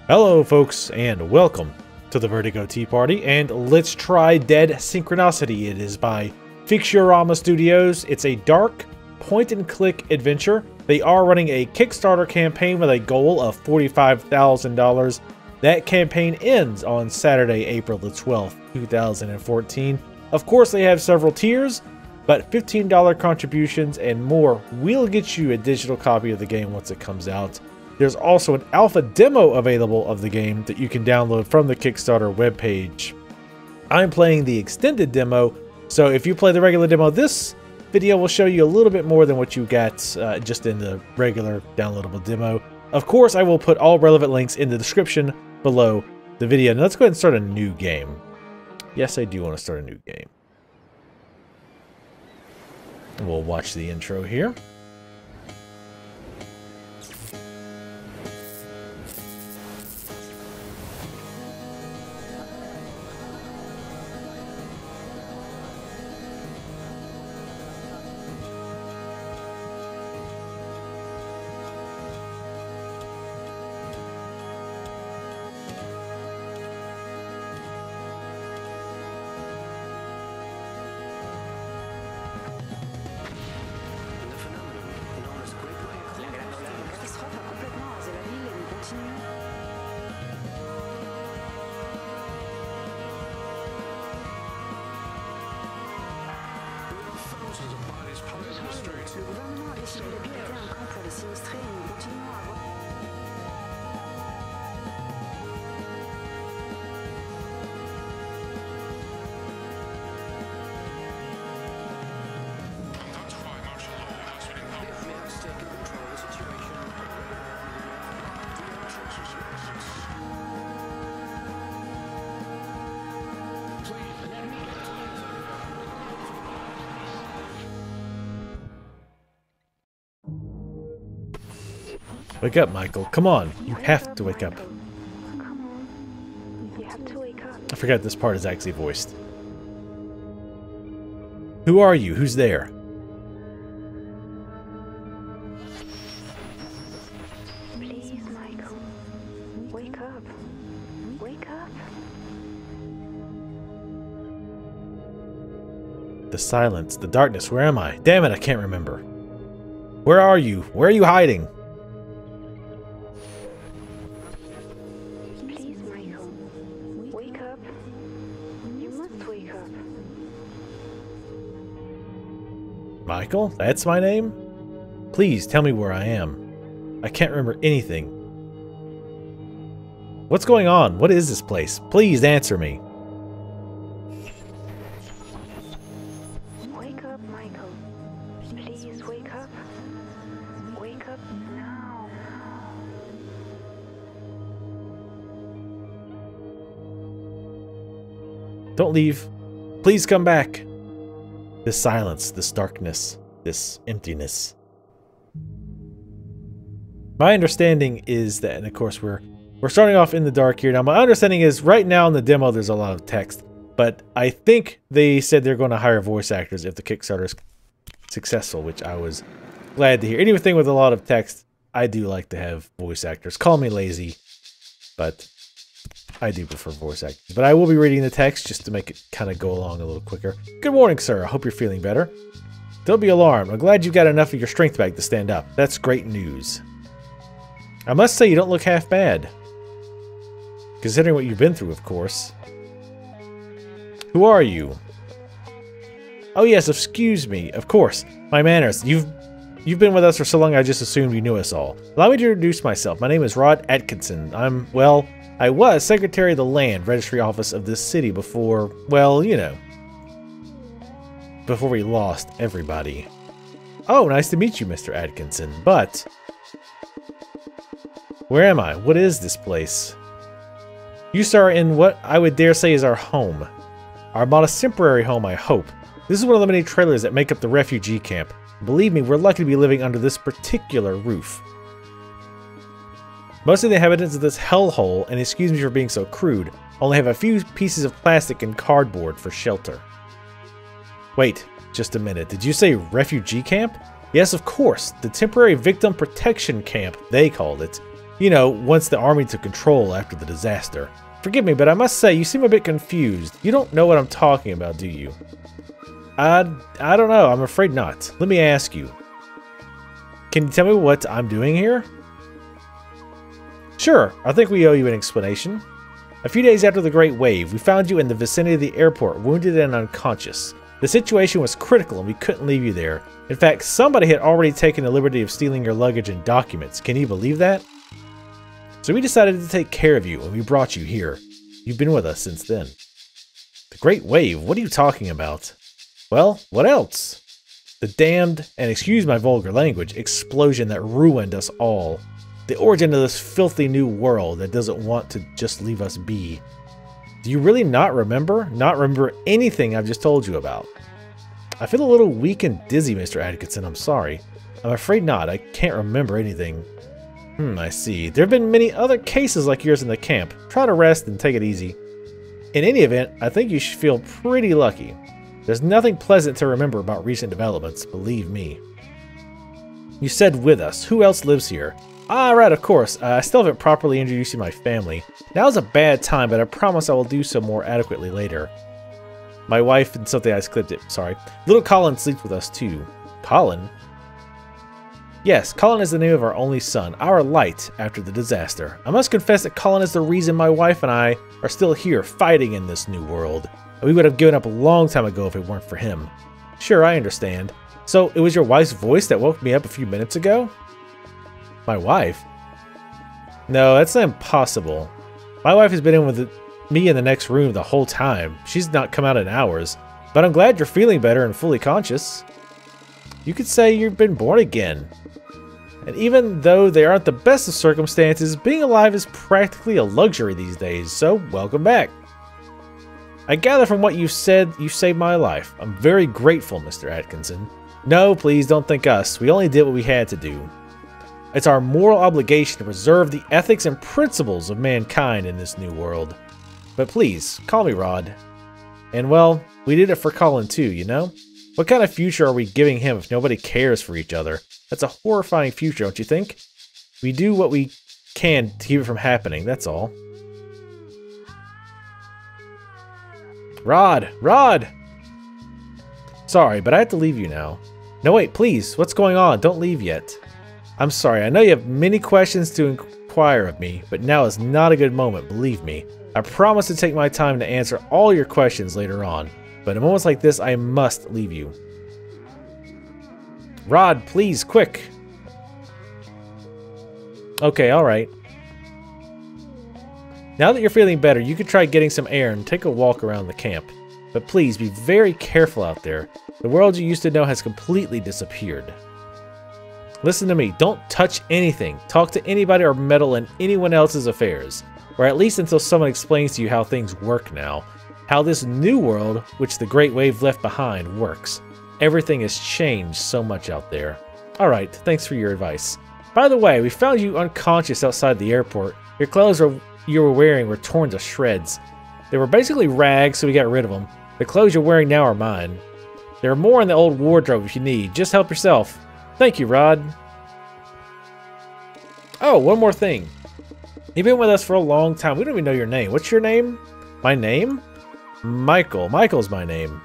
Hello folks, and welcome to the Vertigo Tea Party, and let's try Dead Synchronicity. It is by Fixurama Studios. It's a dark point-and-click adventure. They are running a Kickstarter campaign with a goal of $45,000. That campaign ends on Saturday, April the 12th, 2014. Of course, they have several tiers, but $15 contributions and more will get you a digital copy of the game once it comes out. There's also an alpha demo available of the game that you can download from the Kickstarter webpage. I'm playing the extended demo, so if you play the regular demo, this video will show you a little bit more than what you got just in the regular downloadable demo. Of course, I will put all relevant links in the description below the video. Now let's go ahead and start a new game. Yes, I do want to start a new game. We'll watch the intro here. Wake up, Michael. Come on. You have to wake up. I forgot this part is actually voiced. Who are you? Who's there? Please, Michael. Wake up. Wake up. The silence, the darkness. Where am I? Damn it, I can't remember. Where are you? Where are you hiding? Michael? That's my name? Please tell me where I am. I can't remember anything. What's going on? What is this place? Please answer me. Wake up, Michael. Please wake up. Wake up now. Don't leave. Please come back. This silence, this darkness, this emptiness. My understanding is that, and of course we're starting off in the dark here. Now my understanding is right now in the demo there's a lot of text, but I think they said they're going to hire voice actors if the Kickstarter is successful, which I was glad to hear. Anything with a lot of text, I do like to have voice actors. Call me lazy, but I do prefer voice actors. But I will be reading the text just to make it kind of go along a little quicker. Good morning, sir. I hope you're feeling better. Don't be alarmed. I'm glad you've got enough of your strength back to stand up. That's great news. I must say you don't look half bad. Considering what you've been through, of course. Who are you? Oh yes, excuse me. Of course. My manners. You've been with us for so long I just assumed you knew us all. Allow me to introduce myself. My name is Rod Atkinson. I was Secretary of the Land Registry Office of this city before, well, you know, before we lost everybody. Oh, nice to meet you, Mr. Atkinson, but where am I? What is this place? You, sir, are in what I would dare say is our home. Our modest temporary home, I hope. This is one of the many trailers that make up the refugee camp. Believe me, we're lucky to be living under this particular roof. Most of the inhabitants of this hellhole, and excuse me for being so crude, only have a few pieces of plastic and cardboard for shelter. Wait, just a minute. Did you say refugee camp? Yes, of course. The temporary victim protection camp, they called it. You know, once the army took control after the disaster. Forgive me, but I must say, you seem a bit confused. You don't know what I'm talking about, do you? I don't know. I'm afraid not. Let me ask you. Can you tell me what I'm doing here? Sure. I think we owe you an explanation. A few days after the Great Wave, we found you in the vicinity of the airport, wounded and unconscious. The situation was critical and we couldn't leave you there. In fact, somebody had already taken the liberty of stealing your luggage and documents. Can you believe that? So we decided to take care of you and we brought you here. You've been with us since then. The Great Wave? What are you talking about? Well, what else? The damned, and excuse my vulgar language, explosion that ruined us all. The origin of this filthy new world that doesn't want to just leave us be. Do you really not remember? Not remember anything I've just told you about? I feel a little weak and dizzy, Mr. Atkinson. I'm sorry. I'm afraid not. I can't remember anything. I see. There have been many other cases like yours in the camp. Try to rest and take it easy. In any event, I think you should feel pretty lucky. There's nothing pleasant to remember about recent developments, believe me. You said with us. Who else lives here? Ah, right, of course. I still haven't properly introduced you to my family. Now's a bad time, but I promise I will do so more adequately later. My wife and something I clipped it, sorry. Little Colin sleeps with us too. Colin? Yes, Colin is the name of our only son, our light after the disaster. I must confess that Colin is the reason my wife and I are still here fighting in this new world. We would have given up a long time ago if it weren't for him. Sure, I understand. So, it was your wife's voice that woke me up a few minutes ago? My wife? No, that's not impossible. My wife has been in with me in the next room the whole time. She's not come out in hours. But I'm glad you're feeling better and fully conscious. You could say you've been born again. And even though they aren't the best of circumstances, being alive is practically a luxury these days, so welcome back. I gather from what you said, you saved my life. I'm very grateful, Mr. Atkinson. No, please don't think us. We only did what we had to do. It's our moral obligation to preserve the ethics and principles of mankind in this new world. But please, call me Rod. And well, we did it for Colin too, you know? What kind of future are we giving him if nobody cares for each other? That's a horrifying future, don't you think? We do what we can to keep it from happening, that's all. Rod! Rod! Sorry, but I have to leave you now. No, wait, please. What's going on? Don't leave yet. I'm sorry, I know you have many questions to inquire of me, but now is not a good moment, believe me. I promise to take my time to answer all your questions later on, but in moments like this, I must leave you. Rod, please, quick! Okay, alright. Now that you're feeling better, you could try getting some air and take a walk around the camp. But please, be very careful out there. The world you used to know has completely disappeared. Listen to me, don't touch anything, talk to anybody or meddle in anyone else's affairs. Or at least until someone explains to you how things work now. How this new world, which the Great Wave left behind, works. Everything has changed so much out there. Alright, thanks for your advice. By the way, we found you unconscious outside the airport. Your clothes you were wearing were torn to shreds. They were basically rags, so we got rid of them. The clothes you're wearing now are mine. There are more in the old wardrobe if you need. Just help yourself. Thank you, Rod. Oh, one more thing. You've been with us for a long time. We don't even know your name. What's your name? My name? Michael. Michael's my name.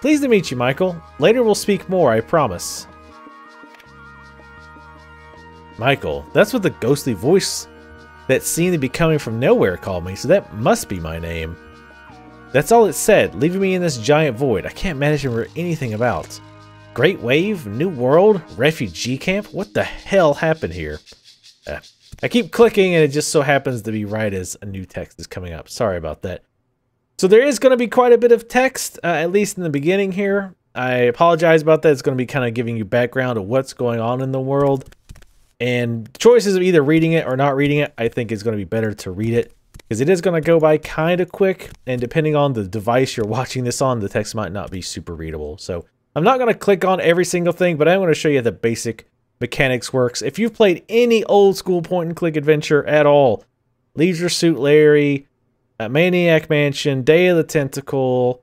Pleased to meet you, Michael. Later we'll speak more, I promise. Michael. That's what the ghostly voice that seemed to be coming from nowhere called me, so that must be my name. That's all it said, leaving me in this giant void. I can't manage to remember anything about. Great Wave? New World? Refugee Camp? What the hell happened here? I keep clicking and it just so happens to be right as a new text is coming up. Sorry about that. So there is going to be quite a bit of text, at least in the beginning here. I apologize about that. It's going to be kind of giving you background of what's going on in the world. And choices of either reading it or not reading it, I think is going to be better to read it. Because it is going to go by kind of quick. And depending on the device you're watching this on, the text might not be super readable. So I'm not going to click on every single thing, but I'm going to show you the basic mechanics works. If you've played any old school point and click adventure at all, Leisure Suit Larry, Maniac Mansion, Day of the Tentacle,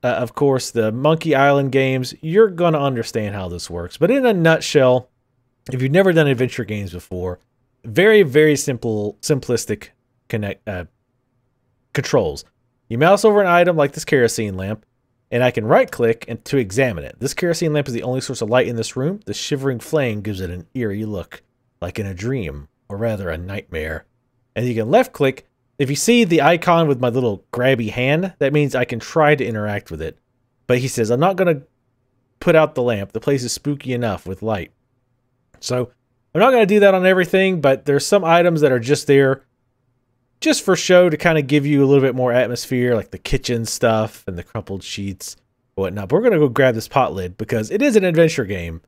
of course the Monkey Island games, you're going to understand how this works. But in a nutshell, if you've never done adventure games before, very, very simplistic controls. You mouse over an item like this kerosene lamp, and I can right-click and to examine it. This kerosene lamp is the only source of light in this room. The shivering flame gives it an eerie look, like in a dream, or rather a nightmare. And you can left-click. If you see the icon with my little grabby hand, that means I can try to interact with it. But he says, I'm not going to put out the lamp. The place is spooky enough with light. So I'm not going to do that on everything, but there's some items that are just there just for show to kind of give you a little bit more atmosphere, like the kitchen stuff and the crumpled sheets and whatnot. But we're going to go grab this pot lid because it is an adventure game.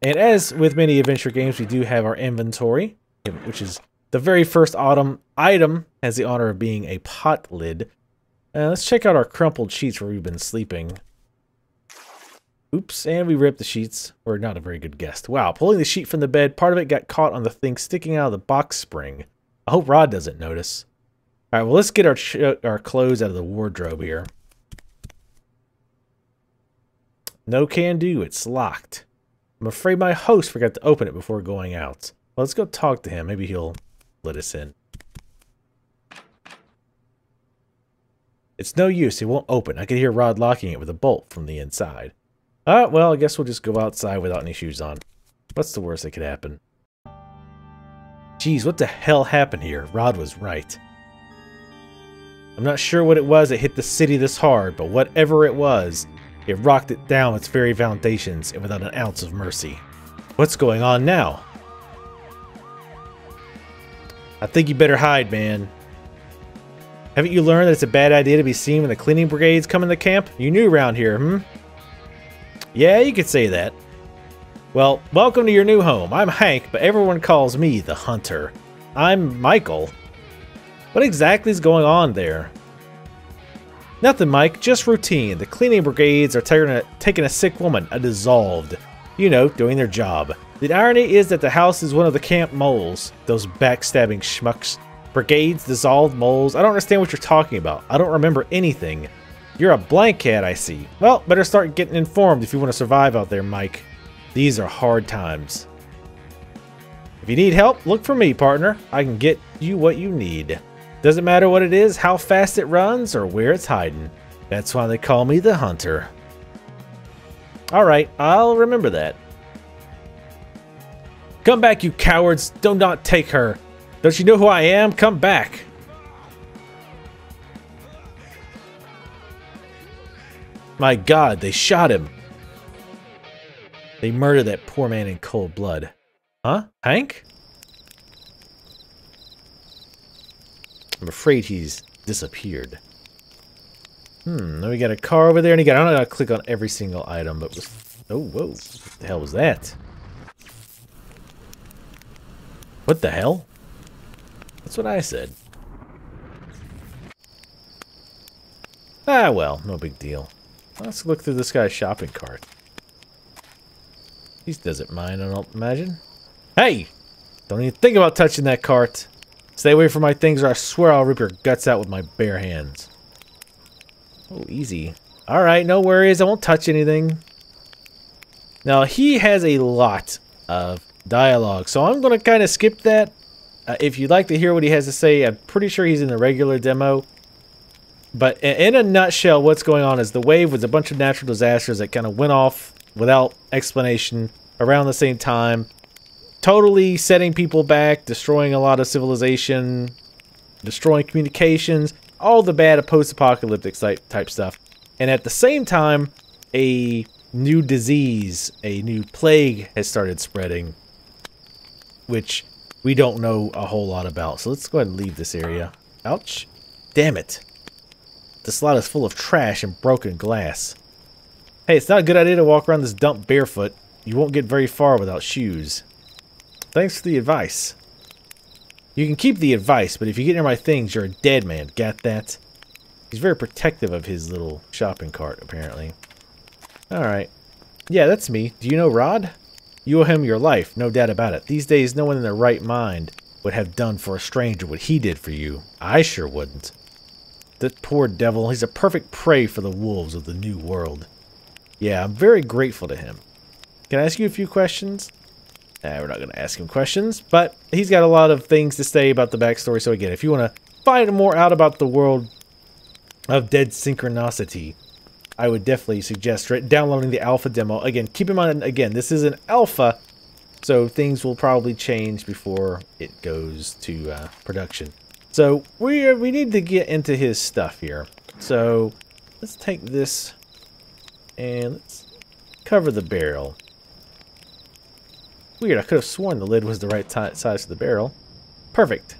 And as with many adventure games, we do have our inventory, which is the very first item has the honor of being a pot lid. Let's check out our crumpled sheets where we've been sleeping. Oops, and we ripped the sheets. We're not a very good guest. Wow, pulling the sheet from the bed, part of it got caught on the thing sticking out of the box spring. I hope Rod doesn't notice. All right, well, let's get our clothes out of the wardrobe here. No can do, it's locked. I'm afraid my host forgot to open it before going out. Well, let's go talk to him. Maybe he'll let us in. It's no use, it won't open. I could hear Rod locking it with a bolt from the inside. Well, I guess we'll just go outside without any shoes on. What's the worst that could happen? Geez, what the hell happened here? Rod was right. I'm not sure what it was that hit the city this hard, but whatever it was, it rocked it down its very foundations and without an ounce of mercy. What's going on now? I think you better hide, man. Haven't you learned that it's a bad idea to be seen when the cleaning brigades come into camp? You new around here, hmm? Yeah, you could say that. Well, welcome to your new home. I'm Hank, but everyone calls me the Hunter. I'm Michael. What exactly is going on there? Nothing, Mike. Just routine. The cleaning brigades are taking a sick woman, a dissolved. You know, doing their job. The irony is that the house is one of the camp moles. Those backstabbing schmucks. Brigades, dissolved moles. I don't understand what you're talking about. I don't remember anything. You're a blank cat, I see. Well, better start getting informed if you want to survive out there, Mike. These are hard times. If you need help, look for me, partner. I can get you what you need. Doesn't matter what it is, how fast it runs, or where it's hiding. That's why they call me the Hunter. Alright, I'll remember that. Come back, you cowards! Do not take her! Don't you know who I am? Come back! My God, they shot him! They murdered that poor man in cold blood. Huh? Hank? I'm afraid he's disappeared. Then we got a car over there, and I don't gotta click on every single item, but oh, whoa. What the hell was that? What the hell? That's what I said. Ah, well, no big deal. Let's look through this guy's shopping cart. He doesn't mind, I don't imagine. Hey! Don't even think about touching that cart. Stay away from my things or I swear I'll rip your guts out with my bare hands. Oh, easy. Alright, no worries. I won't touch anything. Now, he has a lot of dialogue, so I'm going to kind of skip that. If you'd like to hear what he has to say, I'm pretty sure he's in the regular demo. But in a nutshell, what's going on is the wave was a bunch of natural disasters that kind of went off without explanation around the same time. Totally setting people back, destroying a lot of civilization, destroying communications, all the bad post-apocalyptic type stuff. And at the same time, a new disease, a new plague has started spreading, which we don't know a whole lot about. So let's go ahead and leave this area. Ouch. Damn it. This lot is full of trash and broken glass. Hey, it's not a good idea to walk around this dump barefoot. You won't get very far without shoes. Thanks for the advice. You can keep the advice, but if you get near my things, you're a dead man. Got that? He's very protective of his little shopping cart, apparently. Alright. Yeah, that's me. Do you know Rod? You owe him your life, no doubt about it. These days, no one in their right mind would have done for a stranger what he did for you. I sure wouldn't. That poor devil, he's a perfect prey for the wolves of the new world. Yeah, I'm very grateful to him. Can I ask you a few questions? We're not going to ask him questions, but he's got a lot of things to say about the backstory. So again, if you want to find more out about the world of Dead Synchronicity, I would definitely suggest downloading the alpha demo. Again, keep in mind, again, this is an alpha, so things will probably change before it goes to production. So we need to get into his stuff here. So let's take this and let's cover the barrel. Weird, I could have sworn the lid was the right size of the barrel. Perfect.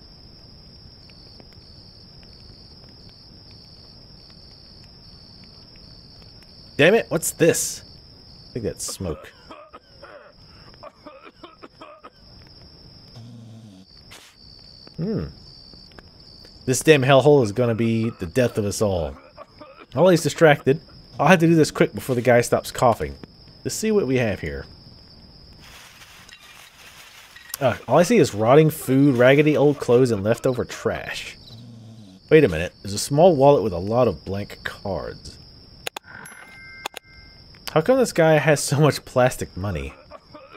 Damn it, what's this? I think that's smoke. This damn hellhole is gonna be the death of us all. While he's distracted, I'll have to do this quick before the guy stops coughing. Let's see what we have here. All I see is rotting food, raggedy old clothes, and leftover trash. Wait a minute, there's a small wallet with a lot of blank cards. How come this guy has so much plastic money?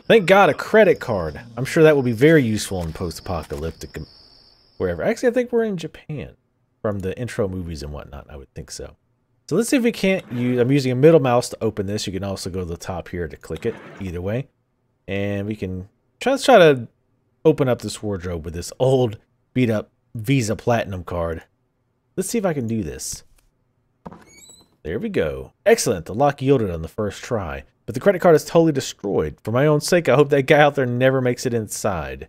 Thank God, a credit card. I'm sure that will be very useful in post-apocalyptic wherever. Actually, I think we're in Japan. From the intro movies and whatnot, I would think so. So let's see if we can't use... I'm using a middle mouse to open this. You can also go to the top here to click it, either way. And we can try to open up this wardrobe with this old, beat-up Visa Platinum card. Let's see if I can do this. There we go. Excellent. The lock yielded on the first try. But the credit card is totally destroyed. For my own sake, I hope that guy out there never makes it inside.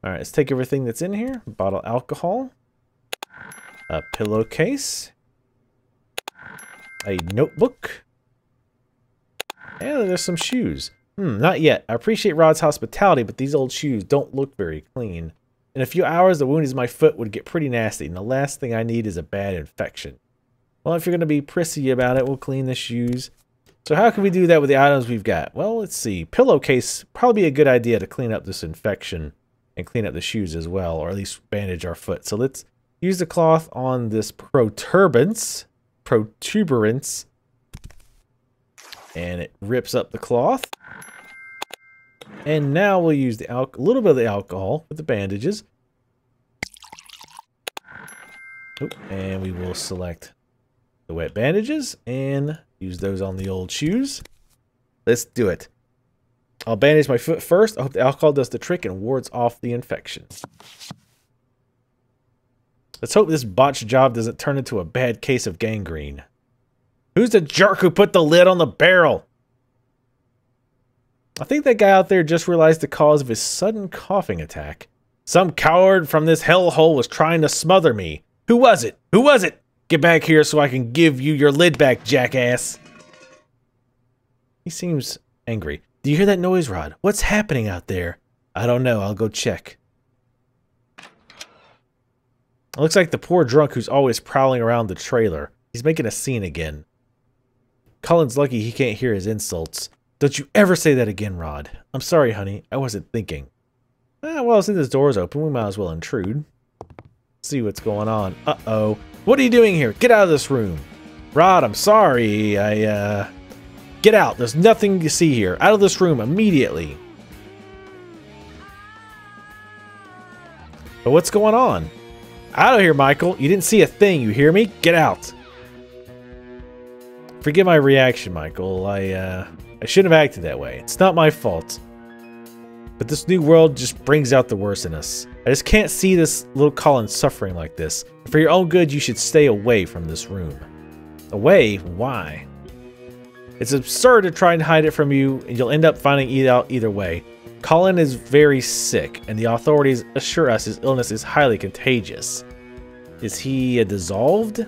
Alright, let's take everything that's in here. Bottle alcohol. A pillowcase. A notebook. And there's some shoes. Not yet. I appreciate Rod's hospitality, but these old shoes don't look very clean. In a few hours, the wound in my foot would get pretty nasty, and the last thing I need is a bad infection. Well, if you're going to be prissy about it, we'll clean the shoes. So how can we do that with the items we've got? Well, let's see. Pillowcase, probably a good idea to clean up this infection and clean up the shoes as well, or at least bandage our foot. So let's use the cloth on this protuberance, and it rips up the cloth. And now we'll use the a little bit of the alcohol with the bandages. And we will select the wet bandages and use those on the old shoes. Let's do it. I'll bandage my foot first. I hope the alcohol does the trick and wards off the infection. Let's hope this botched job doesn't turn into a bad case of gangrene. Who's the jerk who put the lid on the barrel? I think that guy out there just realized the cause of his sudden coughing attack. Some coward from this hellhole was trying to smother me. Who was it? Who was it? Get back here so I can give you your lid back, jackass. He seems angry. Do you hear that noise, Rod? What's happening out there? I don't know. I'll go check. It looks like the poor drunk who's always prowling around the trailer. He's making a scene again. Colin's lucky he can't hear his insults. Don't you ever say that again, Rod. I'm sorry, honey. I wasn't thinking. Well, since this door's open, we might as well intrude. See what's going on. Uh-oh. What are you doing here? Get out of this room. Rod, I'm sorry. Get out. There's nothing to see here. Out of this room immediately. But what's going on? Out of here, Michael. You didn't see a thing. You hear me? Get out. Forgive my reaction, Michael. I shouldn't have acted that way. It's not my fault. But this new world just brings out the worst in us. I just can't see this little Colin suffering like this. For your own good, you should stay away from this room. Away? Why? It's absurd to try and hide it from you, and you'll end up finding it out either way. Colin is very sick, and the authorities assure us his illness is highly contagious. Is he dissolved?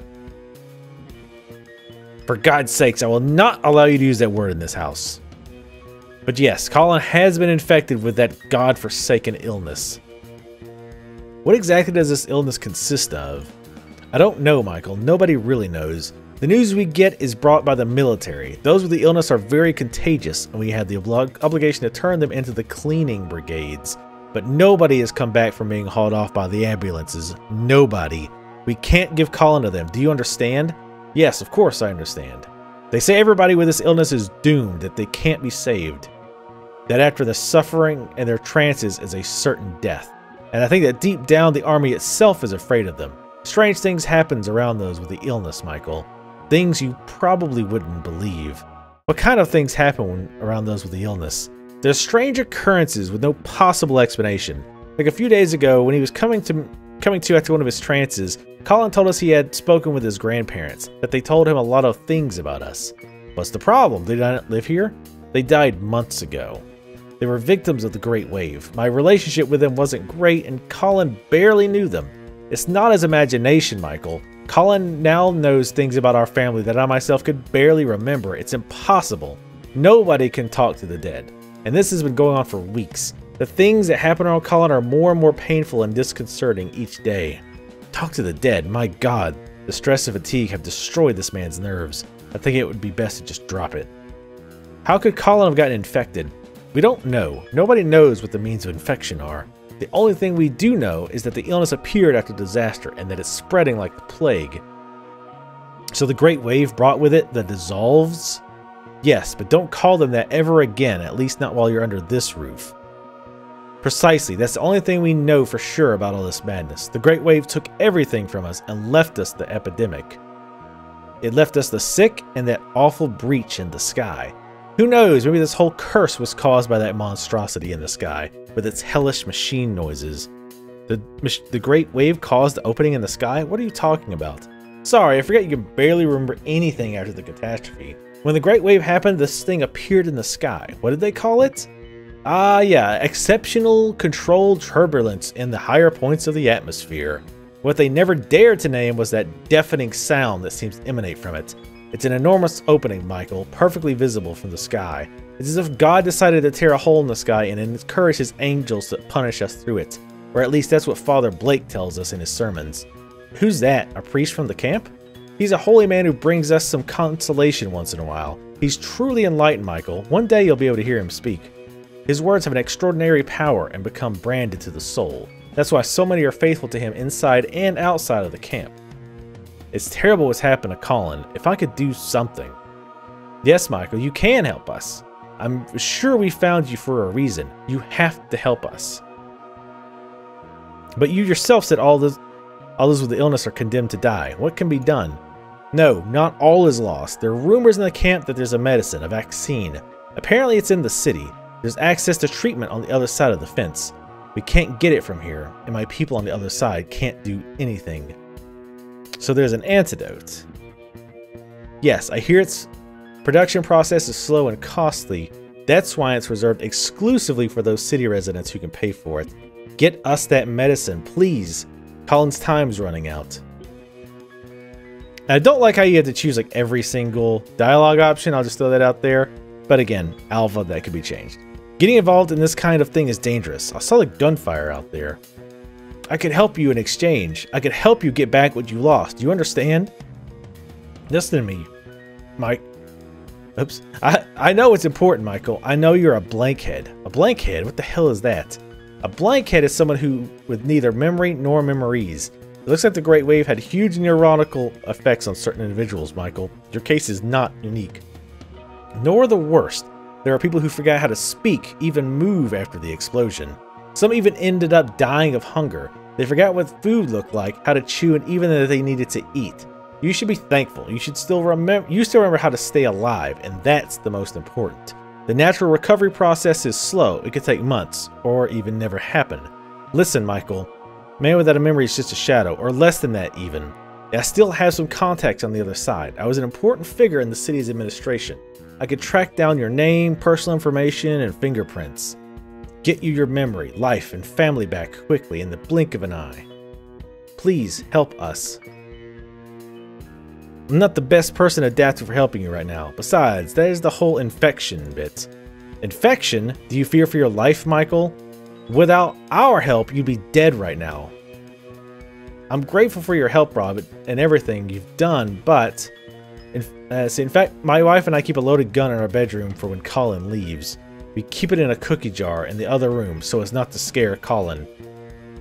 For God's sakes, I will not allow you to use that word in this house. But yes, Colin has been infected with that God-forsaken illness. What exactly does this illness consist of? I don't know, Michael. Nobody really knows. The news we get is brought by the military. Those with the illness are very contagious, and we have the obligation to turn them into the cleaning brigades. But nobody has come back from being hauled off by the ambulances. Nobody. We can't give Colin to them. Do you understand? Yes, of course I understand. They say everybody with this illness is doomed, that they can't be saved. That after the suffering and their trances is a certain death. And I think that deep down the army itself is afraid of them. Strange things happen around those with the illness, Michael. Things you probably wouldn't believe. What kind of things happen around those with the illness? There's strange occurrences with no possible explanation. Like a few days ago, when he was coming to after one of his trances, Colin told us he had spoken with his grandparents, that they told him a lot of things about us. What's the problem? Did I not live here? They died months ago. They were victims of the Great Wave. My relationship with them wasn't great, and Colin barely knew them. It's not his imagination, Michael. Colin now knows things about our family that I myself could barely remember. It's impossible. Nobody can talk to the dead. And this has been going on for weeks. The things that happen around Colin are more and more painful and disconcerting each day. Talk to the dead, my God. The stress and fatigue have destroyed this man's nerves. I think it would be best to just drop it. How could Colin have gotten infected? We don't know. Nobody knows what the means of infection are. The only thing we do know is that the illness appeared after disaster and that it's spreading like the plague. So the Great Wave brought with it the dissolves? Yes, but don't call them that ever again, at least not while you're under this roof. Precisely, that's the only thing we know for sure about all this madness. The Great Wave took everything from us and left us the epidemic. It left us the sick and that awful breach in the sky. Who knows, maybe this whole curse was caused by that monstrosity in the sky, with its hellish machine noises. The Great Wave caused the opening in the sky? What are you talking about? Sorry, I forget you can barely remember anything after the catastrophe. When the Great Wave happened, this thing appeared in the sky. What did they call it? Ah, yeah, exceptional controlled turbulence in the higher points of the atmosphere. What they never dared to name was that deafening sound that seems to emanate from it. It's an enormous opening, Michael, perfectly visible from the sky. It's as if God decided to tear a hole in the sky and encourage his angels to punish us through it. Or at least that's what Father Blake tells us in his sermons. Who's that? A priest from the camp? He's a holy man who brings us some consolation once in a while. He's truly enlightened, Michael. One day you'll be able to hear him speak. His words have an extraordinary power and become branded to the soul. That's why so many are faithful to him inside and outside of the camp. It's terrible what's happened to Colin. If I could do something. Yes, Michael, you can help us. I'm sure we found you for a reason. You have to help us. But you yourself said all those with the illness are condemned to die. What can be done? No, not all is lost. There are rumors in the camp that there's a medicine, a vaccine. Apparently it's in the city. There's access to treatment on the other side of the fence. We can't get it from here, and my people on the other side can't do anything. So there's an antidote. Yes, I hear its production process is slow and costly. That's why it's reserved exclusively for those city residents who can pay for it. Get us that medicine, please. Colin's time's running out. I don't like how you had to choose like every single dialogue option. I'll just throw that out there. But again, alpha, that could be changed. Getting involved in this kind of thing is dangerous. I saw the gunfire out there. I could help you in exchange. I could help you get back what you lost. Do you understand? Listen to me, Mike. Oops. I know it's important, Michael. I know you're a blankhead. A blankhead? What the hell is that? A blankhead is someone who with neither memory nor memories. It looks like the Great Wave had huge neurological effects on certain individuals, Michael. Your case is not unique. Nor the worst. There are people who forgot how to speak, even move after the explosion. Some even ended up dying of hunger. They forgot what food looked like, how to chew, and even that they needed to eat. You should be thankful. You still remember how to stay alive, and that's the most important. The natural recovery process is slow. It could take months, or even never happen. Listen, Michael. Man without a memory is just a shadow, or less than that even. I still have some contacts on the other side. I was an important figure in the city's administration. I could track down your name, personal information, and fingerprints. Get you your memory, life, and family back quickly in the blink of an eye. Please help us. I'm not the best person adapted for helping you right now. Besides, that is the whole infection bit. Infection? Do you fear for your life, Michael? Without our help, you'd be dead right now. I'm grateful for your help, Rob, and everything you've done, but... in fact, my wife and I keep a loaded gun in our bedroom for when Colin leaves. We keep it in a cookie jar in the other room so as not to scare Colin.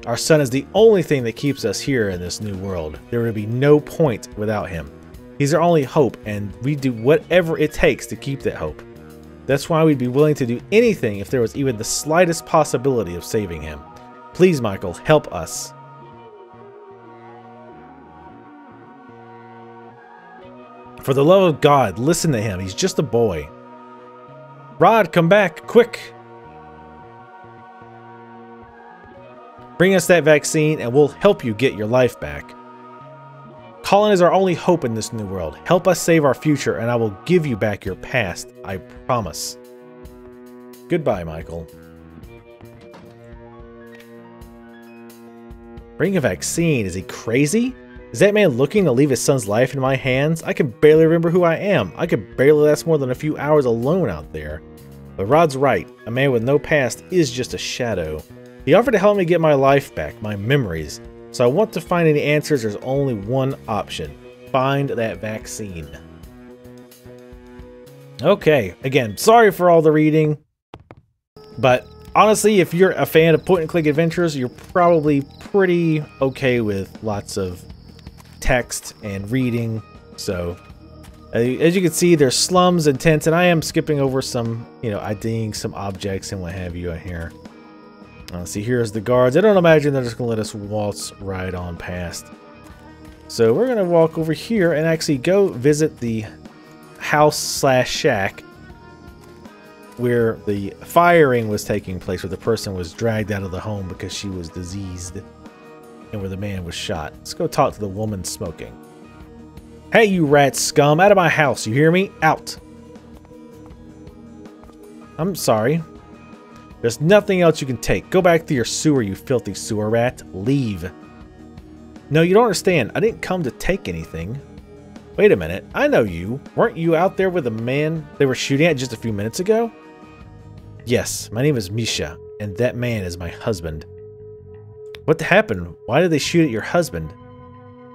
Our son is the only thing that keeps us here in this new world. There would be no point without him. He's our only hope, and we do whatever it takes to keep that hope. That's why we'd be willing to do anything if there was even the slightest possibility of saving him. Please, Michael, help us. For the love of God, listen to him. He's just a boy. Rod, come back, quick. Bring us that vaccine and we'll help you get your life back. Colin is our only hope in this new world. Help us save our future and I will give you back your past. I promise. Goodbye, Michael. Bring a vaccine? Is he crazy? Is that man looking to leave his son's life in my hands? I can barely remember who I am. I could barely last more than a few hours alone out there. But Rod's right. A man with no past is just a shadow. He offered to help me get my life back, my memories. So I want to find any answers. There's only one option. Find that vaccine. Okay, again, sorry for all the reading. But honestly, if you're a fan of point-and-click adventures, you're probably pretty okay with lots of text and reading. So as you can see, there's slums and tents, and I am skipping over some, IDing some objects and what have you in here. See, here's the guards. I don't imagine they're just gonna let us waltz right on past. So we're gonna walk over here and actually go visit the house/shack where the firing was taking place, where the person was dragged out of the home because she was diseased, and where the man was shot. Let's go talk to the woman smoking. Hey, you rat scum, out of my house, you hear me? Out. I'm sorry. There's nothing else you can take. Go back to your sewer, you filthy sewer rat. Leave. No, you don't understand. I didn't come to take anything. Wait a minute. I know you. Weren't you out there with the man they were shooting at just a few minutes ago? Yes, my name is Misha, and that man is my husband. What happened? Why did they shoot at your husband?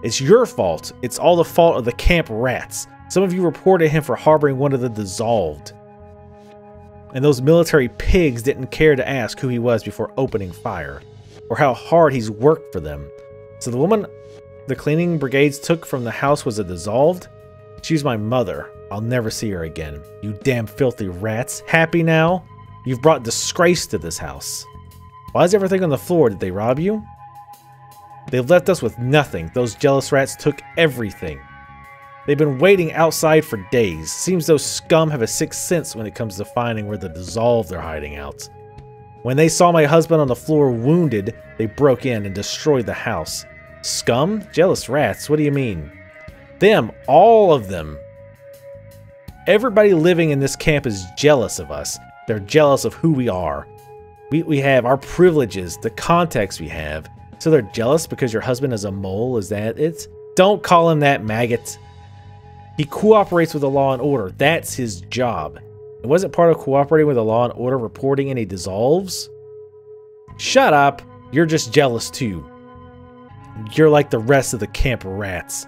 It's your fault. It's all the fault of the camp rats. Some of you reported him for harboring one of the dissolved. And those military pigs didn't care to ask who he was before opening fire, or how hard he's worked for them. So the woman the cleaning brigades took from the house was a dissolved? She's my mother. I'll never see her again. You damn filthy rats. Happy now? You've brought disgrace to this house. Why is everything on the floor? Did they rob you? They've left us with nothing. Those jealous rats took everything. They've been waiting outside for days. Seems those scum have a sixth sense when it comes to finding where the dissolved are hiding out. When they saw my husband on the floor wounded, they broke in and destroyed the house. Scum? Jealous rats? What do you mean? Them. All of them. Everybody living in this camp is jealous of us. They're jealous of who we are. We have our privileges, the context we have. So they're jealous because your husband is a mole? Is that it? Don't call him that, maggot. He cooperates with the law and order. That's his job. It wasn't part of cooperating with the law and order reporting any dissolves? Shut up. You're just jealous too. You're like the rest of the camp rats.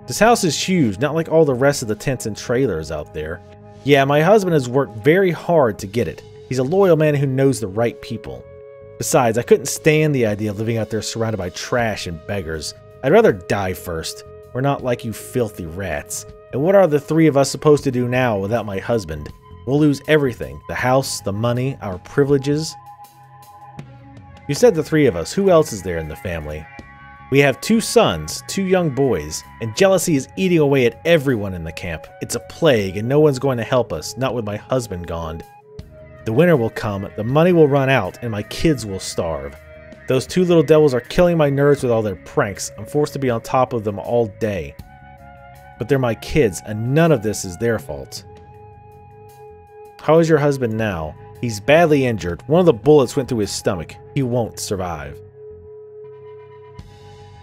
This house is huge, not like all the rest of the tents and trailers out there. Yeah, my husband has worked very hard to get it. He's a loyal man who knows the right people. Besides, I couldn't stand the idea of living out there surrounded by trash and beggars. I'd rather die first. We're not like you filthy rats. And what are the three of us supposed to do now without my husband? We'll lose everything. The house, the money, our privileges. You said the three of us. Who else is there in the family? We have 2 sons, 2 young boys, and jealousy is eating away at everyone in the camp. It's a plague, and no one's going to help us, not with my husband gone. The winter will come, the money will run out, and my kids will starve. Those 2 little devils are killing my nerves with all their pranks. I'm forced to be on top of them all day. But they're my kids, and none of this is their fault. How is your husband now? He's badly injured. One of the bullets went through his stomach. He won't survive.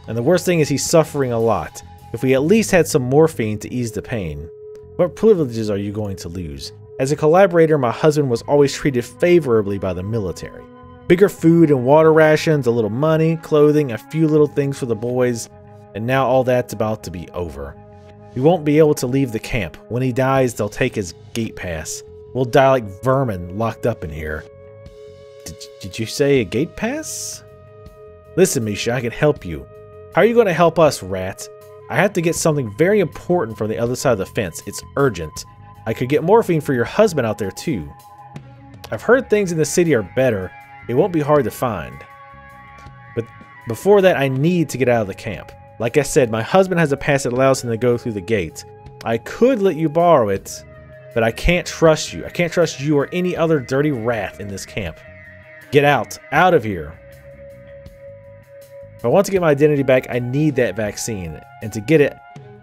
And the worst thing is he's suffering a lot. If we at least had some morphine to ease the pain. What privileges are you going to lose? As a collaborator, my husband was always treated favorably by the military. Bigger food and water rations, a little money, clothing, a few little things for the boys, and now all that's about to be over. We won't be able to leave the camp. When he dies, they'll take his gate pass. We'll die like vermin locked up in here. Did you say a gate pass? Listen, Misha, I can help you. How are you going to help us, rat? I have to get something very important from the other side of the fence. It's urgent. I could get morphine for your husband out there too. I've heard things in the city are better. It won't be hard to find. But before that, I need to get out of the camp. Like I said, my husband has a pass that allows him to go through the gate. I could let you borrow it, but I can't trust you. I can't trust you or any other dirty rat in this camp. Get out. Out of here. If I want to get my identity back, I need that vaccine. And to get it,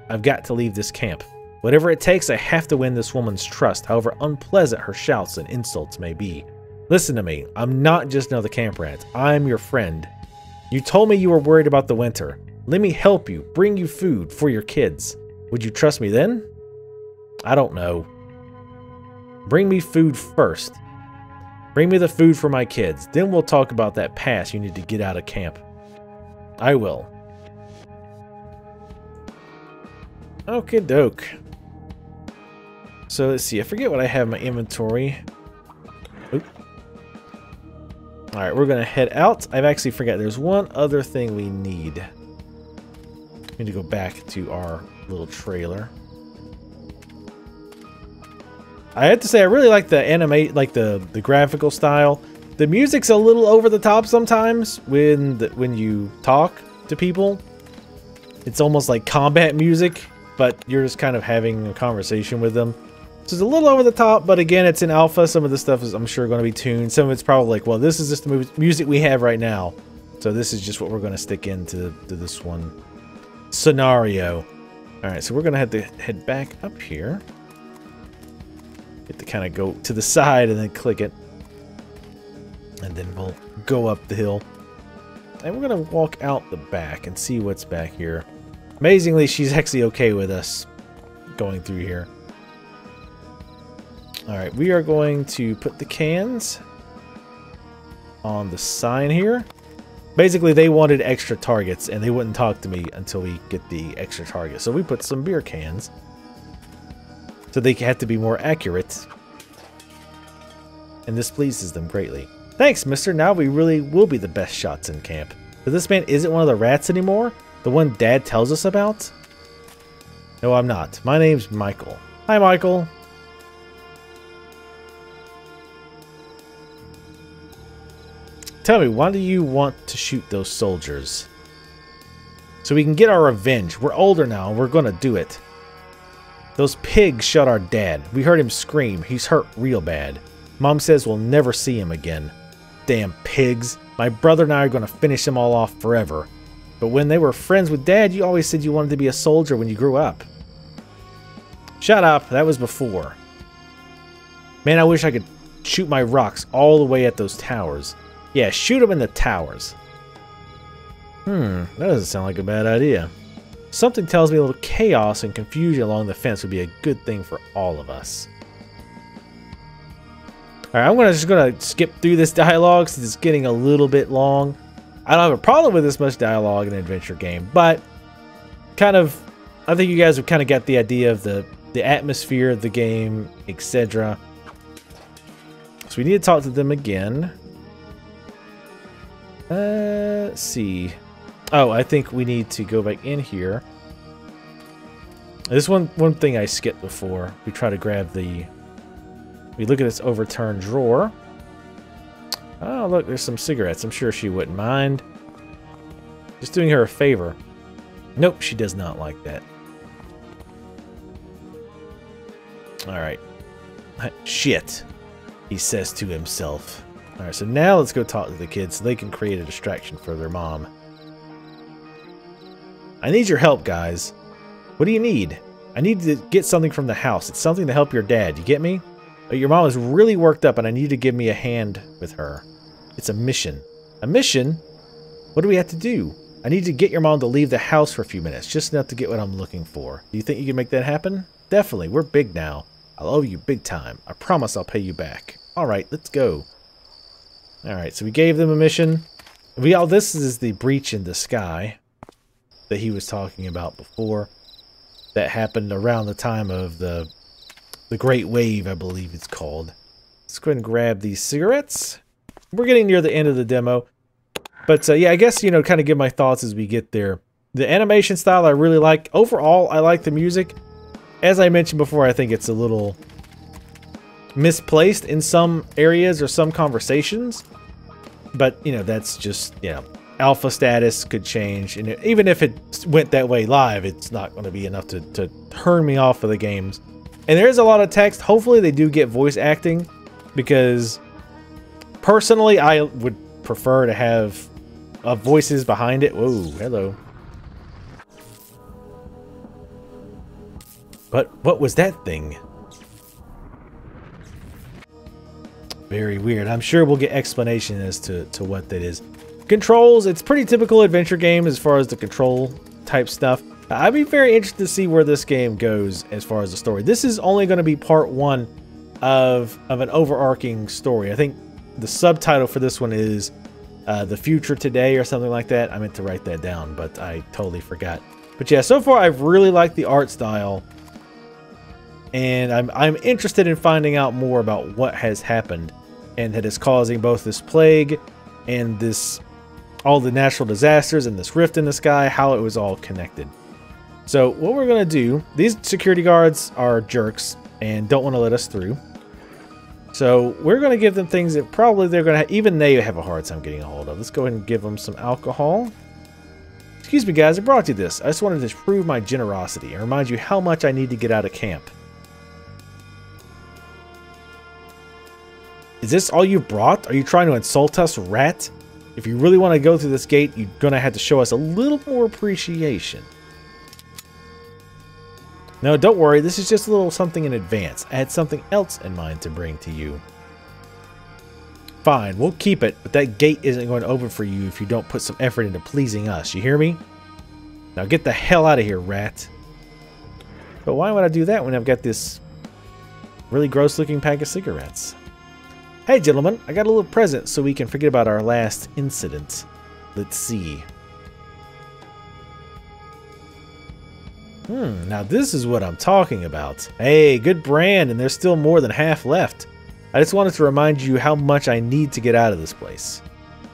I've got to leave this camp. Whatever it takes, I have to win this woman's trust, however unpleasant her shouts and insults may be. Listen to me. I'm not just another camp rat. I'm your friend. You told me you were worried about the winter. Let me help you. Bring you food for your kids. Would you trust me then? I don't know. Bring me food first. Bring me the food for my kids. Then we'll talk about that pass you need to get out of camp. I will. Okie doke. So let's see. I forget what I have in my inventory. Oop. Alright, we're going to head out. I've actually forgot. There's one other thing we need. We need to go back to our little trailer. I have to say, I really like the the graphical style. The music's a little over the top sometimes when you talk to people. It's almost like combat music, but you're just kind of having a conversation with them. So it's a little over the top, but again, it's in alpha. Some of the stuff is, I'm sure, going to be tuned. Some of it's probably like, well, this is just the music we have right now. So this is just what we're going to stick into this one scenario. All right, so we're going to have to head back up here. Get to kind of go to the side and then click it. And then we'll go up the hill. And we're going to walk out the back and see what's back here. Amazingly, she's actually okay with us going through here. Alright, we are going to put the cans on the sign here. Basically, they wanted extra targets, and they wouldn't talk to me until we get the extra target. So we put some beer cans. So they have to be more accurate. And this pleases them greatly. Thanks, mister. Now we really will be the best shots in camp. But this man isn't one of the rats anymore? The one Dad tells us about? No, I'm not. My name's Michael. Hi, Michael. Tell me, why do you want to shoot those soldiers? So we can get our revenge. We're older now, and we're gonna do it. Those pigs shot our dad. We heard him scream. He's hurt real bad. Mom says we'll never see him again. Damn pigs. My brother and I are gonna finish them all off forever. But when they were friends with Dad, you always said you wanted to be a soldier when you grew up. Shut up. That was before. Man, I wish I could shoot my rocks all the way at those towers. Yeah, shoot them in the towers. That doesn't sound like a bad idea. Something tells me a little chaos and confusion along the fence would be a good thing for all of us. Alright, I'm just gonna skip through this dialogue since it's getting a little bit long. I don't have a problem with this much dialogue in an adventure game, but kind of, I think you guys have kind of got the idea of the atmosphere of the game, etc. So we need to talk to them again. Let's see. Oh, I think we need to go back in here. This one thing I skipped before. We try to grab the... We look at this overturned drawer. Oh, look, there's some cigarettes. I'm sure she wouldn't mind. Just doing her a favor. Nope, she does not like that. Alright. Shit, he says to himself. Alright, so now let's go talk to the kids so they can create a distraction for their mom. I need your help, guys. What do you need? I need to get something from the house. It's something to help your dad. You get me? But your mom is really worked up and I need you to give me a hand with her. It's a mission. A mission? What do we have to do? I need to get your mom to leave the house for a few minutes, just enough to get what I'm looking for. Do you think you can make that happen? Definitely. We're big now. I'll owe you big time. I promise I'll pay you back. Alright, let's go. Alright, so we gave them a mission. This is the breach in the sky that he was talking about before. That happened around the time of the Great Wave, I believe it's called. Let's go ahead and grab these cigarettes. We're getting near the end of the demo. But yeah, I guess, you know, kind of give my thoughts as we get there. The animation style I really like. Overall, I like the music. As I mentioned before, I think it's a little misplaced in some areas or some conversations. But, you know, that's just, you know, alpha status could change. And even if it went that way live, it's not going to be enough to turn me off of the games. And there is a lot of text. Hopefully they do get voice acting, because personally, I would prefer to have voices behind it. Whoa, hello. But what was that thing? Very weird. I'm sure we'll get explanation as to what that is. Controls, it's pretty typical adventure game as far as the control type stuff. I'd be very interested to see where this game goes as far as the story. This is only going to be part one of an overarching story. I think the subtitle for this one is The Future Today or something like that. I meant to write that down, but I totally forgot. But yeah, so far I've really liked the art style. And I'm interested in finding out more about what has happened and that is causing both this plague and all the natural disasters and this rift in the sky, how it was all connected. So what we're going to do, these security guards are jerks and don't want to let us through. So we're going to give them things that probably they're going to even they have a hard time getting a hold of. Let's go ahead and give them some alcohol. Excuse me guys, I brought you this. I just wanted to prove my generosity and remind you how much I need to get out of camp. Is this all you brought? Are you trying to insult us, rat? If you really want to go through this gate, you're going to have to show us a little more appreciation. No, don't worry. This is just a little something in advance. I had something else in mind to bring to you. Fine, we'll keep it, but that gate isn't going to open for you if you don't put some effort into pleasing us. You hear me? Now get the hell out of here, rat. But why would I do that when I've got this really gross-looking pack of cigarettes? Hey gentlemen, I got a little present so we can forget about our last incident. Let's see. Now this is what I'm talking about. Hey, good brand, and there's still more than half left. I just wanted to remind you how much I need to get out of this place.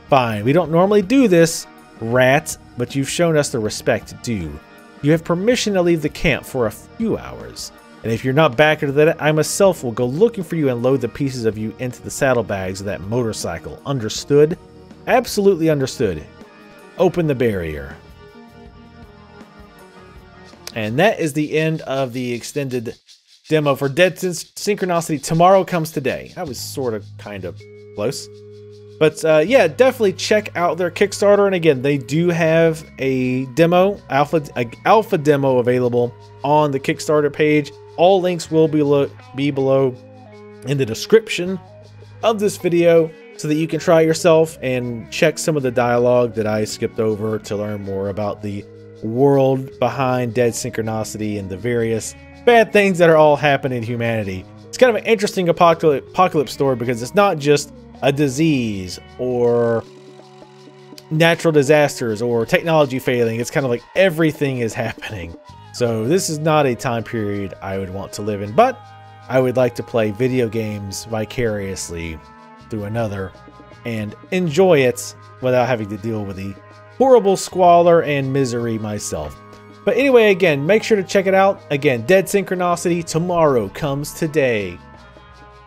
Fine, we don't normally do this, rat, but you've shown us the respect due. You have permission to leave the camp for a few hours. And if you're not back into that, I myself will go looking for you and load the pieces of you into the saddlebags of that motorcycle. Understood? Absolutely understood. Open the barrier. And that is the end of the extended demo for Dead Synchronicity. Tomorrow comes today. I was sort of kind of close. But yeah, definitely check out their Kickstarter. And again, they do have a demo, alpha demo available on the Kickstarter page. All links will be below in the description of this video so that you can try it yourself and check some of the dialogue that I skipped over to learn more about the world behind Dead Synchronicity and the various bad things that are all happening in humanity. It's kind of an interesting apocalypse story because it's not just a disease or natural disasters or technology failing. It's kind of like everything is happening. So this is not a time period I would want to live in, but I would like to play video games vicariously through another and enjoy it without having to deal with the horrible squalor and misery myself. But anyway, again, make sure to check it out. Again, Dead Synchronicity, tomorrow comes today.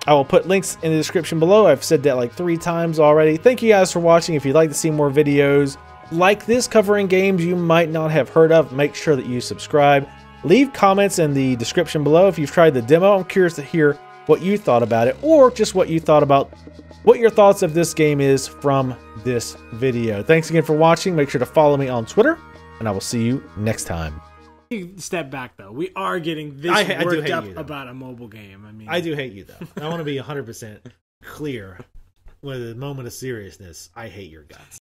I will put links in the description below. I've said that like 3 times already. Thank you guys for watching. If you'd like to see more videos like this covering games you might not have heard of, make sure that you subscribe. Leave comments in the description below if you've tried the demo. I'm curious to hear what you thought about it, or just what you thought about what your thoughts of this game is from this video. Thanks again for watching. Make sure to follow me on Twitter, and I will see you next time. Step back though. We are getting this worked up about a mobile game. I mean, I do hate you though. I want to be 100% clear with a moment of seriousness. I hate your guts.